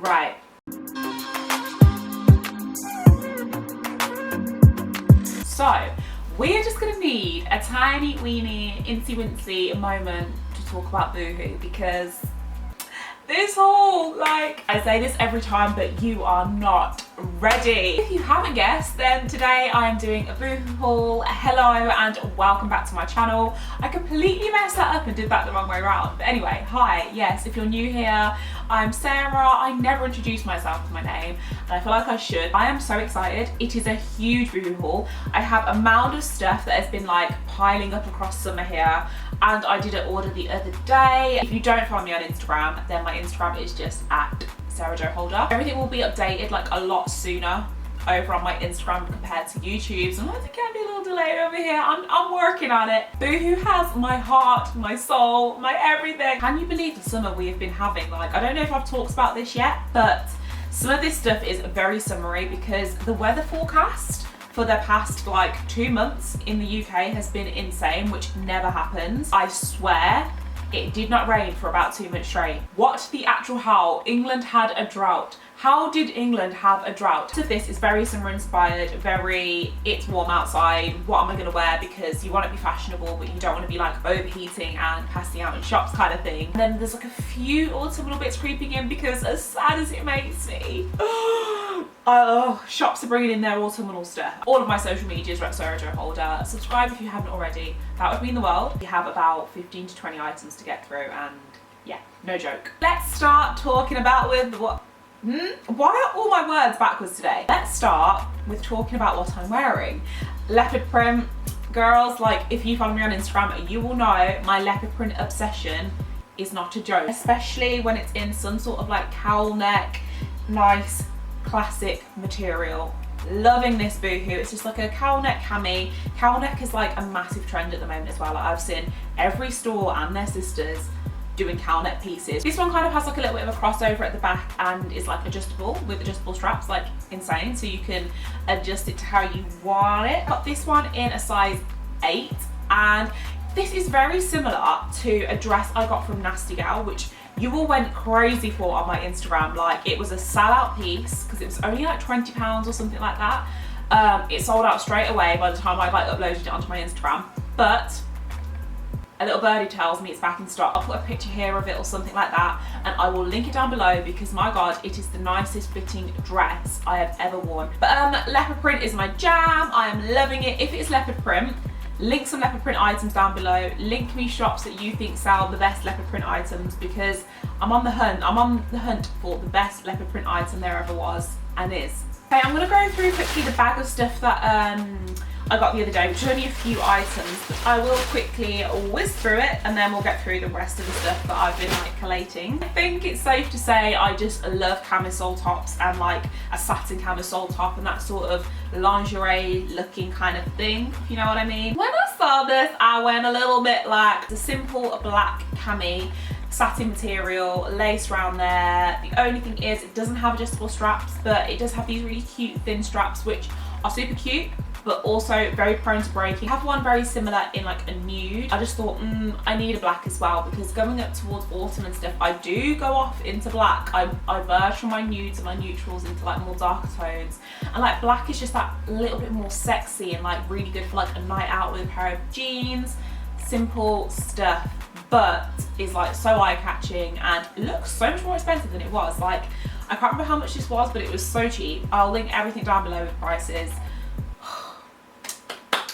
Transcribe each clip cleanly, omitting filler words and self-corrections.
Right. So, we're just gonna need a tiny weeny incy wincy moment to talk about Boohoo, because this haul, like, I say this every time, but you are not ready. If you haven't guessed, then today I am doing a Boohoo haul. Hello and welcome back to my channel. I completely messed that up and did that the wrong way around. But anyway, hi, yes, if you're new here, I'm Sarah. I never introduced myself with my name, and I feel like I should. I am so excited. It is a huge Boohoo haul. I have a mound of stuff that has been like piling up across summer here, and I did an order the other day. If you don't follow me on Instagram, then my Instagram is just at Sarahjoholder. Everything will be updated like a lot sooner over on my Instagram compared to YouTube. So there can be a little delay over here. I'm working on it. Boohoo has my heart, my soul, my everything. Can you believe the summer we have been having? Like, I don't know if I've talked about this yet, but some of this stuff is very summery because the weather forecast for the past like 2 months in the UK has been insane, which never happens. I swear it did not rain for about 2 months straight. What the actual hell? England had a drought. How did England have a drought? So this is very summer inspired, very it's warm outside, what am I gonna wear, because you want to be fashionable but you don't want to be like overheating and passing out in shops kind of thing. And then there's like a few autumnal bits creeping in because as sad as it makes me, shops are bringing in their autumnal stuff. All of my social medias are at Sarahjoholder. Subscribe if you haven't already. That would mean the world. We have about 15 to 20 items to get through, and yeah, no joke. Let's start talking about why are all my words backwards today? Let's start with talking about what I'm wearing. Leopard print. Girls, like, if you follow me on Instagram, you will know my leopard print obsession is not a joke, especially when it's in some sort of like cowl neck, nice classic material. Loving this Boohoo. It's just like a cowl neck cami. Cowl neck is like a massive trend at the moment as well. Like, I've seen every store and their sisters doing cowl neck pieces. This one kind of has like a little bit of a crossover at the back and is like adjustable with adjustable straps, like insane, so you can adjust it to how you want it. Got this one in a size 8, and this is very similar to a dress I got from Nasty Gal, which you all went crazy for on my Instagram. Like, it was a sellout piece because it was only like £20 or something like that. It sold out straight away by the time I like uploaded it onto my Instagram, but a little birdie tells me it's back in stock. I'll put a picture here of it or something like that, and I will link it down below because my god, it is the nicest fitting dress I have ever worn. But leopard print is my jam. I am loving it. If it's leopard print, link some leopard print items down below. Link me shops that you think sell the best leopard print items, because I'm on the hunt. I'm on the hunt for the best leopard print item there ever was and is. Okay, I'm gonna go through quickly the bag of stuff that I got the other day, which is only a few items, but I will quickly whiz through it and then we'll get through the rest of the stuff that I've been like collating. I think it's safe to say I just love camisole tops and like a satin camisole top and that sort of lingerie looking kind of thing, if you know what I mean. When I saw this, I went a little bit like the simple black cami, satin material, lace around there. The only thing is it doesn't have adjustable straps, but it does have these really cute thin straps which are super cute, but also very prone to breaking. I have one very similar in like a nude. I just thought, I need a black as well, because going up towards autumn and stuff, I do go off into black. I verge from my nudes and my neutrals into like more darker tones. And like black is just that little bit more sexy and like really good for like a night out with a pair of jeans. Simple stuff, but is like so eye-catching and looks so much more expensive than it was. Like, I can't remember how much this was, but it was so cheap. I'll link everything down below with prices.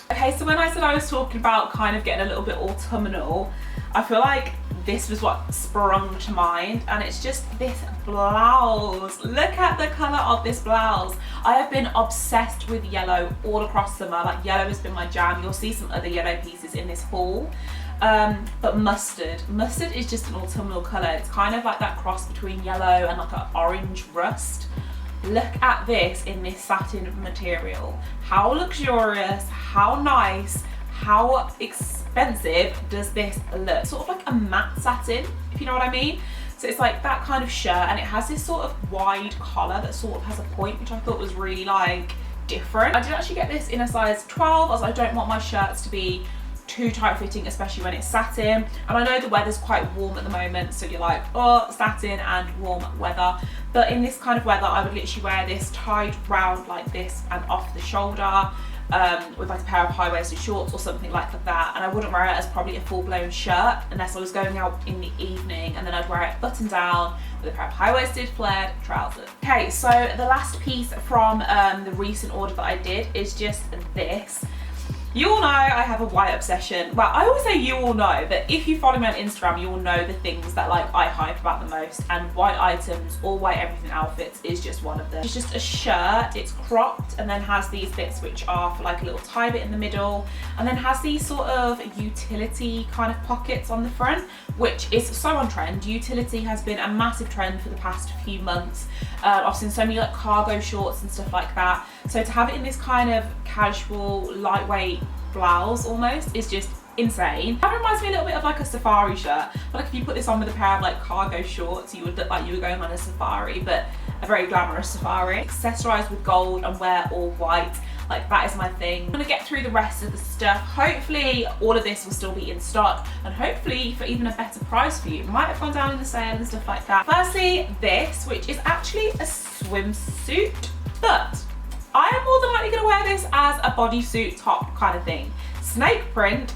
Okay, so when I said I was talking about kind of getting a little bit autumnal, I feel like this was what sprung to mind, and it's just this blouse. Look at the colour of this blouse. I have been obsessed with yellow all across summer. Like, yellow has been my jam. You'll see some other yellow pieces in this haul. But mustard is just an autumnal colour. It's kind of like that cross between yellow and like an orange rust. Look at this in this satin material. How luxurious, how nice, how expensive does this look? Sort of like a matte satin, if you know what I mean. So it's like that kind of shirt, and it has this sort of wide collar that sort of has a point, which I thought was really like different. I did actually get this in a size 12, as I don't want my shirts to be too tight fitting, especially when it's satin. And I know the weather's quite warm at the moment, so you're like, oh, satin and warm weather. But in this kind of weather, I would literally wear this tied round like this and off the shoulder, with like a pair of high-waisted shorts or something like that. And I wouldn't wear it as probably a full-blown shirt unless I was going out in the evening, and then I'd wear it buttoned down with a pair of high-waisted flared trousers. Okay, so the last piece from the recent order that I did is just this. You all know I have a white obsession. Well, I always say you all know, but if you follow me on Instagram, you all know the things that like I hype about the most, and white items or white everything outfits is just one of them. It's just a shirt, it's cropped, and then has these bits which are for like a little tie bit in the middle, and then has these sort of utility kind of pockets on the front, which is so on trend. Utility has been a massive trend for the past few months. I've seen so many like cargo shorts and stuff like that. So to have it in this kind of casual, lightweight blouse almost is just insane. That reminds me a little bit of like a safari shirt. But like if you put this on with a pair of like cargo shorts, you would look like you were going on a safari, but a very glamorous safari. Accessorized with gold and wear all white. Like that is my thing. I'm gonna get through the rest of the stuff. Hopefully all of this will still be in stock, and hopefully for even a better price for you. It might have gone down in the sale and stuff like that. Firstly, this, which is actually a swimsuit, but I am more than likely gonna wear this as a bodysuit top kind of thing. Snake print,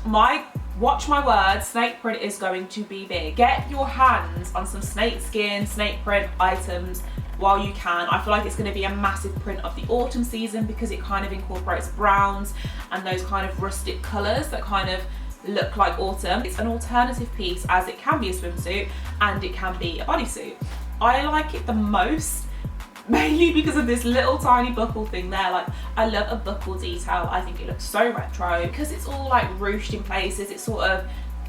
watch my words, snake print is going to be big. Get your hands on some snake skin, snake print items while you can. I feel like it's going to be a massive print of the autumn season because it kind of incorporates browns and those kind of rustic colours that kind of look like autumn. It's an alternative piece, as it can be a swimsuit and it can be a bodysuit. I like it the most mainly because of this little tiny buckle thing there. Like, I love a buckle detail. I think it looks so retro because it's all like ruched in places. It sort of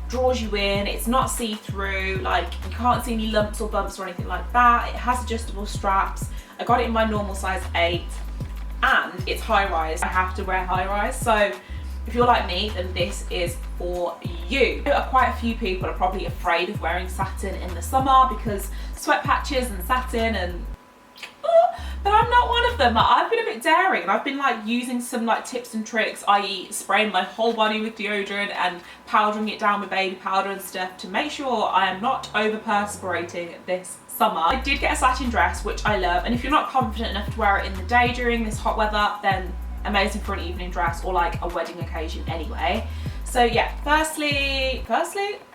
draws you in. It's not see-through, like you can't see any lumps or bumps or anything like that. It has adjustable straps. I got it in my normal size 8 and it's high-rise. I have to wear high-rise, so if you're like me, then this is for you. Quite a few people are probably afraid of wearing satin in the summer because sweat patches and satin and but I'm not one of them. I've been a bit daring and I've been like using some like tips and tricks, i.e. spraying my whole body with deodorant and powdering it down with baby powder and stuff to make sure I am not over perspirating this summer. I did get a satin dress, which I love, and if you're not confident enough to wear it in the day during this hot weather, then amazing for an evening dress or like a wedding occasion anyway. So yeah, firstly,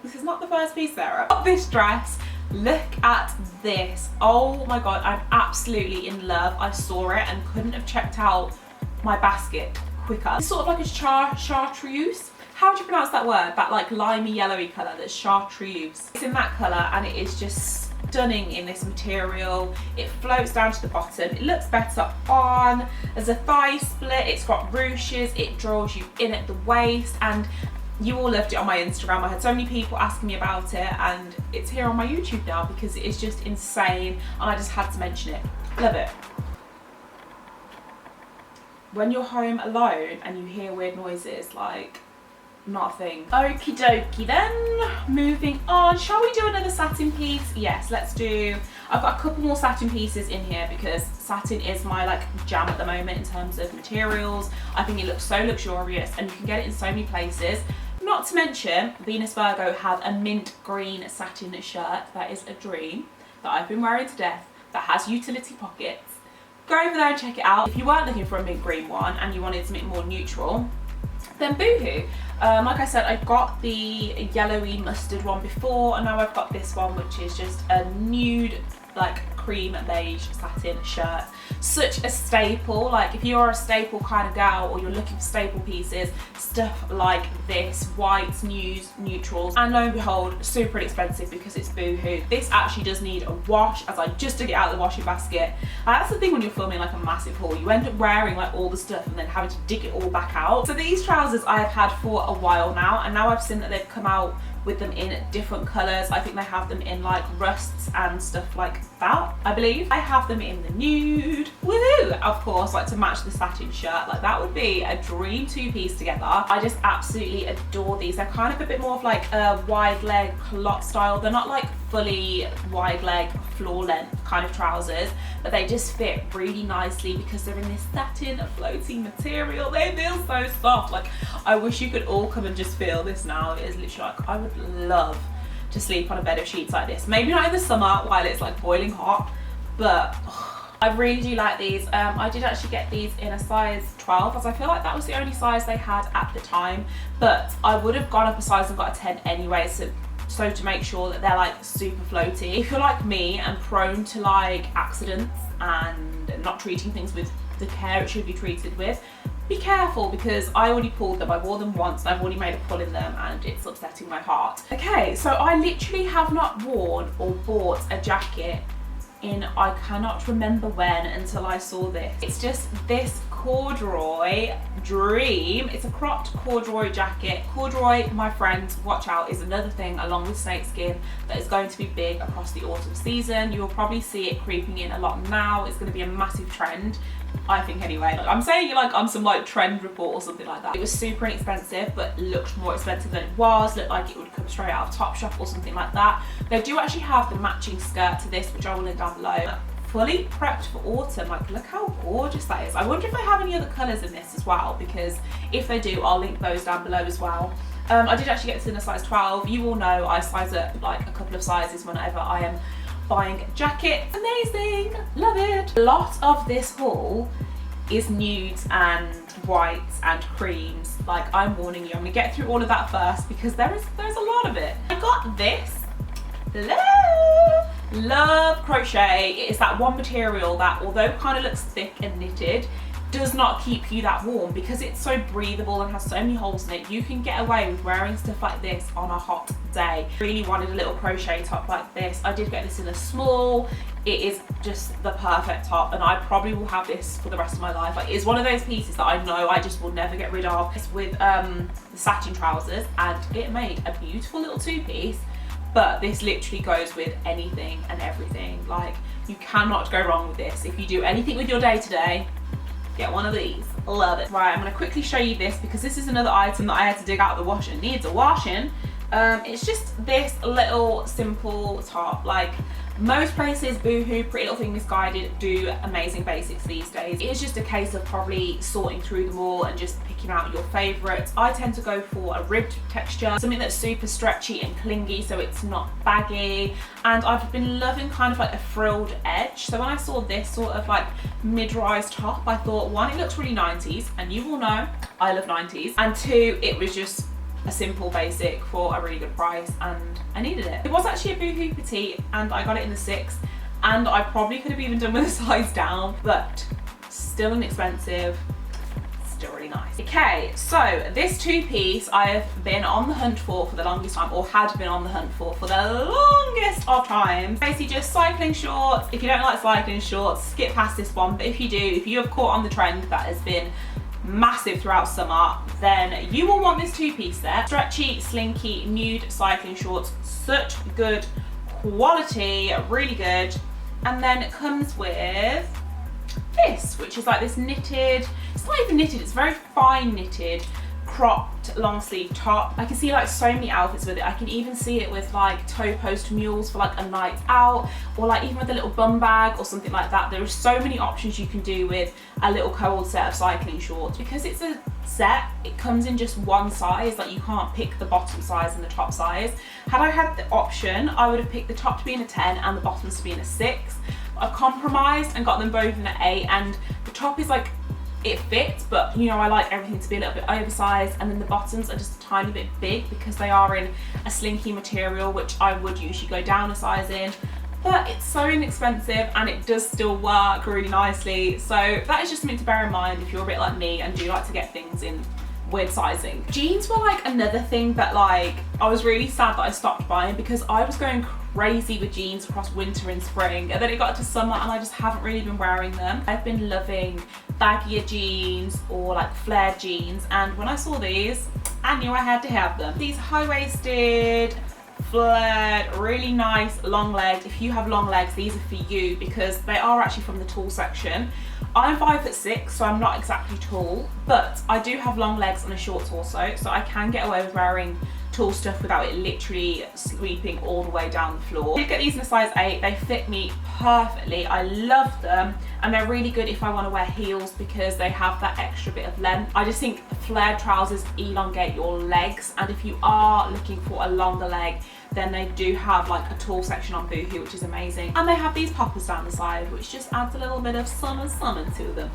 this is not the first piece, Sarah. Got this dress. Look at this. Oh my god, I'm absolutely in love. I saw it and couldn't have checked out my basket quicker. It's sort of like a chartreuse. How do you pronounce that word? That like limey yellowy colour, that's chartreuse. It's in that colour and it is just stunning in this material. It floats down to the bottom. It looks better on. There's a thigh split. It's got ruches. It draws you in at the waist, and you all loved it on my Instagram. I had so many people asking me about it, and it's here on my YouTube now because it is just insane and I just had to mention it. Love it. When you're home alone and you hear weird noises, like, not a thing. Okie dokie then, moving on. Shall we do another satin piece? Yes, let's do. I've got a couple more satin pieces in here because satin is my like jam at the moment in terms of materials. I think it looks so luxurious and you can get it in so many places. Not to mention, Venus Virgo have a mint green satin shirt that is a dream that I've been wearing to death, that has utility pockets. Go over there and check it out. If you weren't looking for a mint green one and you wanted something more neutral, then Boohoo. Like I said, I got the yellowy mustard one before, and now I've got this one, which is just a nude, like cream beige satin shirt. Such a staple. Like if you're a staple kind of gal or you're looking for staple pieces, stuff like this, whites, nudes, neutrals, and lo and behold, super expensive because it's Boohoo. This actually does need a wash, as I just took it out of the washing basket. That's the thing when you're filming like a massive haul, you end up wearing like all the stuff and then having to dig it all back out. So these trousers I have had for a while now, and now I've seen that they've come out with them in different colours. I think they have them in like rusts and stuff like that, I believe. I have them in the nude, woohoo, of course, like to match the satin shirt. Like that would be a dream two-piece together. I just absolutely adore these. They're kind of a bit more of like a wide leg culotte style. They're not like fully wide leg, floor length kind of trousers, but they just fit really nicely because they're in this satin floating material. They feel so soft. Like, I wish you could all come and just feel this now. It is literally like, I would love to sleep on a bed of sheets like this. Maybe not in the summer while it's like boiling hot, but I really do like these. I did actually get these in a size 12, as I feel like that was the only size they had at the time, but I would have gone up a size and got a 10 anyway, so to make sure that they're like super floaty. If you're like me and prone to like accidents and not treating things with the care it should be treated with, be careful, because I already pulled them. I wore them once and I've already made a pull in them and it's upsetting my heart. Okay, so I literally have not worn or bought a jacket in, I cannot remember when, until I saw this. It's just this corduroy dream. It's a cropped corduroy jacket. Corduroy, my friends, watch out, is another thing along with snakeskin that is going to be big across the autumn season. You will probably see it creeping in a lot now. It's going to be a massive trend, I think, anyway. Like, I'm saying it like I'm some like trend report or something like that. It was super inexpensive, but looked more expensive than it was. Looked like it would come straight out of Topshop or something like that. They do actually have the matching skirt to this, which I will link down below. Fully prepped for autumn. Like, look how gorgeous that is. I wonder if they have any other colours in this as well, because if they do, I'll link those down below as well. I did actually get this in a size 12. You all know I size up like a couple of sizes whenever I am buying a jacket. Amazing, love it. A lot of this haul is nudes and whites and creams. Like, I'm warning you, I'm gonna get through all of that first because there's a lot of it. I got this. Love crochet. It is that one material that, although kind of looks thick and knitted, does not keep you that warm because it's so breathable and has so many holes in it. You can get away with wearing stuff like this on a hot day. Really wanted a little crochet top like this. I did get this in a small. It is just the perfect top, and I probably will have this for the rest of my life. Like, it's one of those pieces that I know I just will never get rid of. It's with the satin trousers, and it made a beautiful little two-piece, but this literally goes with anything and everything. Like, you cannot go wrong with this. If you do anything with your day-to-day, get one of these. Love it. Right, I'm gonna quickly show you this because this is another item that I had to dig out of the wash and needs a washing. It's just this little simple top. Like, most places, Boohoo, Pretty Little Thing Misguided do amazing basics these days. It's just a case of probably sorting through them all and just picking out your favourites. I tend to go for a ribbed texture, something that's super stretchy and clingy so it's not baggy. And I've been loving kind of like a frilled edge. So when I saw this sort of like mid-rise top, I thought, one, it looks really 90s, and you all know I love 90s. And two, it was just a simple basic for a really good price, and I needed it. It was actually a Boohoo petite and I got it in the 6, and I probably could have even done with a size down, but still inexpensive, still really nice. Okay, so this two-piece I have been on the hunt for the longest time, or had been on the hunt for the longest of times. Basically just cycling shorts. If you don't like cycling shorts, skip past this one, but if you do, if you have caught on the trend that has been massive throughout summer, then you will want this two-piece set. Stretchy, slinky, nude cycling shorts, such good quality, really good. And then it comes with this, which is like this knitted, it's not even knitted, it's very fine knitted, cropped long sleeve top. I can see like so many outfits with it. I can even see it with like toe post mules for like a night out, or like even with a little bum bag or something like that. There are so many options you can do with a little co-ord set of cycling shorts. Because it's a set, it comes in just one size, like you can't pick the bottom size and the top size. Had I had the option, I would have picked the top to be in a 10 and the bottoms to be in a 6. I've compromised and got them both in an 8, and the top is like, it fits, but you know, I like everything to be a little bit oversized, and then the bottoms are just a tiny bit big because they are in a slinky material, which I would usually go down a size in, but it's so inexpensive and it does still work really nicely. So that is just something to bear in mind if you're a bit like me and do like to get things in weird sizing. Jeans were like another thing that like I was really sad that I stopped buying, because I was going crazy with jeans across winter and spring, and then it got to summer and I just haven't really been wearing them. I've been loving baggier jeans or like flared jeans, and when I saw these, I knew I had to have them. These high-waisted, flared, really nice long legs. If you have long legs, these are for you because they are actually from the tall section. I'm 5'6", so I'm not exactly tall, but I do have long legs and a short torso, so I can get away with wearing tulle stuff without it literally sweeping all the way down the floor. I did get these in a size 8. They fit me perfectly. I love them, and they're really good if I want to wear heels because they have that extra bit of length. I just think flared trousers elongate your legs, and if you are looking for a longer leg, then they do have like a tulle section on Boohoo, which is amazing. And they have these poppers down the side, which just adds a little bit of summer to them.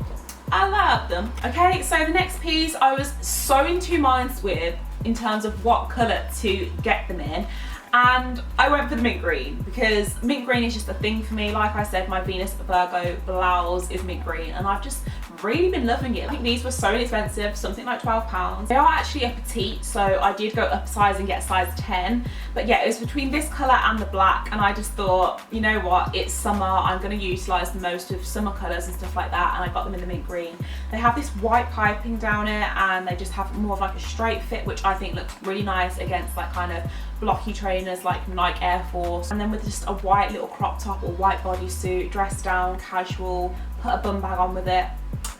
I love them. Okay, so the next piece I was so in two minds with in terms of what colour to get them in, and I went for the mint green because mint green is just a thing for me. Like I said, my Venus Virgo blouse is mint green, and I've just really been loving it. I think these were so inexpensive, something like £12. They are actually a petite, so I did go up a size and get a size 10. But yeah, it was between this colour and the black, and I just thought, you know what, it's summer, I'm going to utilise the most of summer colours and stuff like that, and I got them in the mint green. They have this white piping down it, and they just have more of like a straight fit, which I think looks really nice against like kind of blocky trainers like Nike Air Force. And then with just a white little crop top or white bodysuit, dress down, casual, put a bum bag on with it,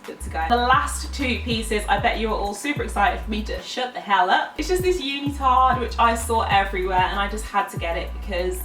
good to go. The last two pieces, I bet you are all super excited for me to shut the hell up. It's just this unitard which I saw everywhere, and I just had to get it because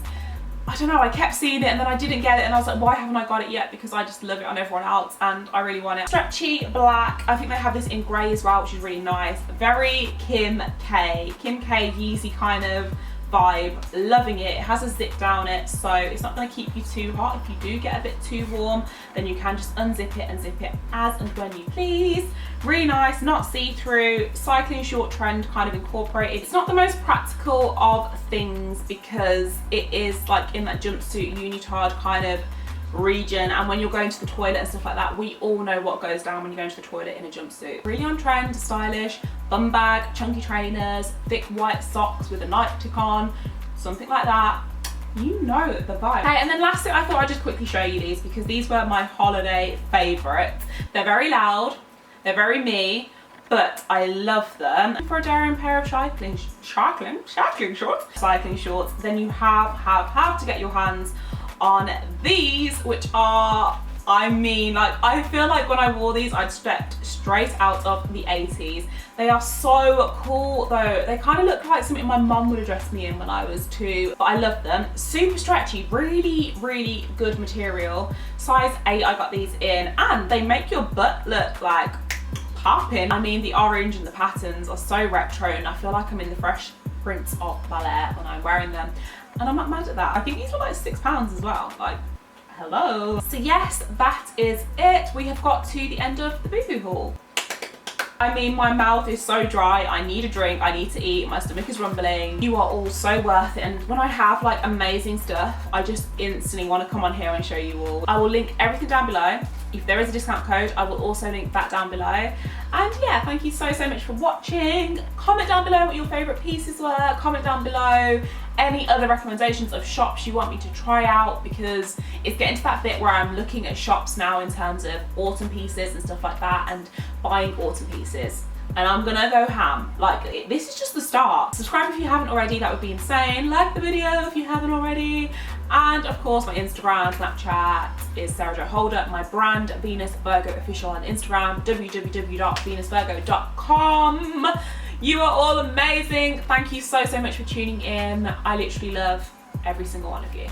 I don't know, I kept seeing it and then I didn't get it, and I was like, why haven't I got it yet? Because I just love it on everyone else and I really want it. Stretchy black. I think they have this in grey as well, which is really nice. Very Kim K Yeezy kind of vibe. Loving it. It has a zip down it, so it's not going to keep you too hot. If you do get a bit too warm, then you can just unzip it and zip it as and when you please. Really nice, not see-through, cycling short trend kind of incorporated. It's not the most practical of things because it is like in that jumpsuit unitard kind of region, and when you're going to the toilet and stuff like that, we all know what goes down when you're going to the toilet in a jumpsuit. Really on trend, stylish, bum bag, chunky trainers, thick white socks with a night tick on, something like that. You know the vibe. Okay, and then lastly, I thought I'd just quickly show you these because these were my holiday favourites. They're very loud, they're very me, but I love them. For a daring pair of cycling shorts, then you have to get your hands on these, which are, I mean, like, I feel like when I wore these I'd stepped straight out of the 80s. They are so cool though. They kind of look like something my mum would have dressed me in when I was 2, but I love them. Super stretchy, really good material. Size 8 I got these in, and they make your butt look like popping. I mean, the orange and the patterns are so retro, and I feel like I'm in the Fresh Prince of Bel-Air when I'm wearing them. And I'm not mad at that. I think these were like £6 as well. Like, hello. So yes, that is it. We have got to the end of the Boohoo haul. I mean, my mouth is so dry. I need a drink. I need to eat. My stomach is rumbling. You are all so worth it. And when I have like amazing stuff, I just instantly want to come on here and show you all. I will link everything down below. If there is a discount code, I will also link that down below. And yeah, thank you so much for watching. Comment down below what your favourite pieces were. Comment down below any other recommendations of shops you want me to try out, because it's getting to that bit where I'm looking at shops now in terms of autumn pieces and stuff like that, and buying autumn pieces. And I'm gonna go ham. Like, this is just the start. Subscribe if you haven't already, that would be insane. Like the video if you haven't already. And of course, my Instagram, Snapchat is Sarahjoholder. My brand, Venus Virgo Official on Instagram, www.venusvirgo.com. You are all amazing. Thank you so much for tuning in. I literally love every single one of you.